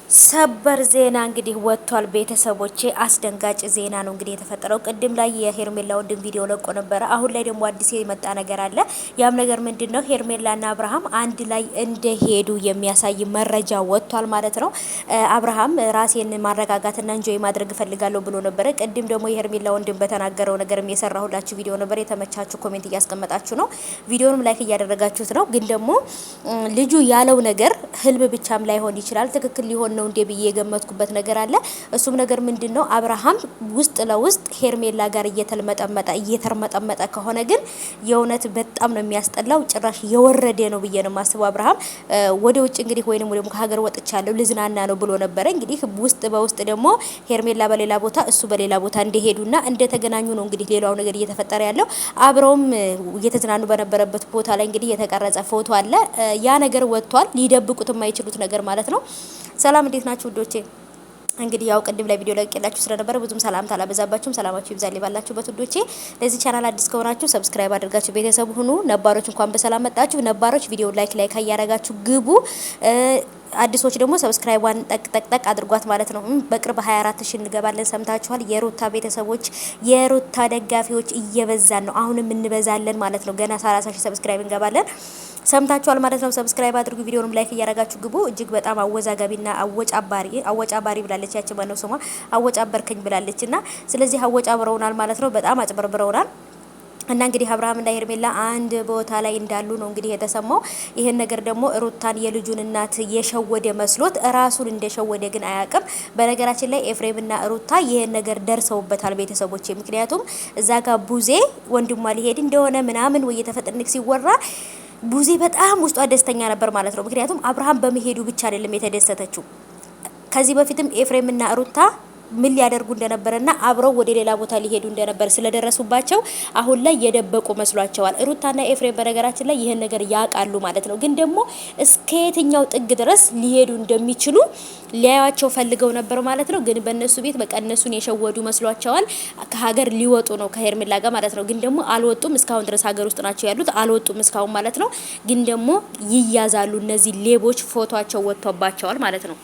ሰበር ዜና እንግዲህ ወጥቷል። ቤተሰቦቼ አስደንጋጭ ዜና ነው እንግዲህ የተፈጠረው። ቅድም ላይ የሄርሜላ ወንድም ቪዲዮ ለቆ ነበረ። አሁን ላይ ደግሞ አዲስ የመጣ ነገር አለ። ያም ነገር ምንድነው? ሄርሜላና አብርሃም አንድ ላይ እንደሄዱ የሚያሳይ መረጃ ወጥቷል ማለት ነው። አብርሃም ራሴን ማረጋጋትና እንጆይ ማድረግ እፈልጋለሁ ብሎ ነበረ። ቅድም ደግሞ የሄርሜላ ወንድም በተናገረው ነገር የሰራሁላችሁ ቪዲዮ ነበር። የተመቻችሁ ኮሜንት እያስቀመጣችሁ ነው። ቪዲዮንም ላይክ እያደረጋችሁት ነው። ግን ደግሞ ልጁ ያለው ነገር ህልም ብቻም ላይሆን ይችላል፣ ትክክል ሊሆን ነው እንዴ ብዬ የገመትኩበት ነገር አለ። እሱም ነገር ምንድነው? አብርሃም ውስጥ ለውስጥ ሄርሜላ ጋር እየተርመጠመጠ ከሆነ ግን የእውነት በጣም ነው የሚያስጠላው። ጭራሽ የወረደ ነው ብዬ ነው የማስበው። አብርሃም ወደ ውጭ እንግዲህ ወይንም ደግሞ ከሀገር ወጥቻለሁ ልዝናና ነው ብሎ ነበረ። እንግዲህ ውስጥ በውስጥ ደግሞ ሄርሜላ በሌላ ቦታ እሱ በሌላ ቦታ እንደሄዱና እንደተገናኙ ነው እንግዲህ ሌላው ነገር እየተፈጠረ ያለው። አብረውም እየተዝናኑ በነበረበት ቦታ ላይ እንግዲህ የተቀረጸ ፎቶ አለ። ያ ነገር ወጥቷል። ሊደብቁት የማይችሉት ነገር ማለት ነው። ሰላም እንዴት ናችሁ ውዶቼ? እንግዲህ ያው ቅድም ላይ ቪዲዮ ለቅቄላችሁ ስለነበረ ብዙም ሰላምታ አላበዛባችሁም። ሰላማችሁ ይብዛል ባላችሁበት ውዶቼ። ለዚህ ቻናል አዲስ ከሆናችሁ ሰብስክራይብ አድርጋችሁ ቤተሰብ ሁኑ። ነባሮች እንኳን በሰላም መጣችሁ። ነባሮች ቪዲዮ ላይክ እያደረጋችሁ ግቡ። አዲሶች ደግሞ ሰብስክራይቧን ጠቅ አድርጓት ማለት ነው። በቅርብ 24 ሺህ እንገባለን። ሰምታችኋል። የሩታ ቤተሰቦች የሩታ ደጋፊዎች እየበዛን ነው። አሁንም እንበዛለን ማለት ነው። ገና 30 ሺህ ሰብስክራይብ እንገባለን። ሰምታችኋል ማለት ነው። ሰብስክራይብ አድርጉ፣ ቪዲዮንም ላይክ እያደረጋችሁ ግቡ። እጅግ በጣም አወዛጋቢና አወጫባሪ ብላለች። ያቺ ማነው ስሟ? አወጫበርከኝ ብላለች። እና ስለዚህ አወጫብረውናል ማለት ነው። በጣም አጭበርብረውናል። እና እንግዲህ አብርሃምና ሄርሜላ አንድ ቦታ ላይ እንዳሉ ነው እንግዲህ የተሰማው። ይሄን ነገር ደግሞ ሩታን የልጁን እናት የሸወደ መስሎት ራሱን እንደሸወደ ግን አያውቅም። በነገራችን ላይ ኤፍሬምና ሩታ ይሄን ነገር ደርሰውበታል ቤተሰቦቼ። ምክንያቱም እዛ ጋር ቡዜ ወንድሟ ሊሄድ እንደሆነ ምናምን ወይ የተፈጠንክ ሲወራ ቡዜ በጣም ውስጧ ደስተኛ ነበር ማለት ነው። ምክንያቱም አብርሃም በመሄዱ ብቻ አይደለም የተደሰተችው። ከዚህ በፊትም ኤፍሬምና ሩታ ምን ሊያደርጉ እንደነበረና አብረው ወደ ሌላ ቦታ ሊሄዱ እንደነበር ስለደረሱባቸው አሁን ላይ የደበቁ መስሏቸዋል። ሩታና ኤፍሬም በነገራችን ላይ ይሄን ነገር ያውቃሉ ማለት ነው። ግን ደግሞ እስከ የትኛው ጥግ ድረስ ሊሄዱ እንደሚችሉ ሊያያቸው ፈልገው ነበር ማለት ነው። ግን በእነሱ ቤት በቃ እነሱን የሸወዱ መስሏቸዋል። ከሀገር ሊወጡ ነው ከሄርሜላ ጋር ማለት ነው። ግን ደግሞ አልወጡም። እስካሁን ድረስ ሀገር ውስጥ ናቸው ያሉት። አልወጡም እስካሁን ማለት ነው። ግን ደግሞ ይያዛሉ። እነዚህ ሌቦች ፎቶአቸው ወጥቶባቸዋል ማለት ነው።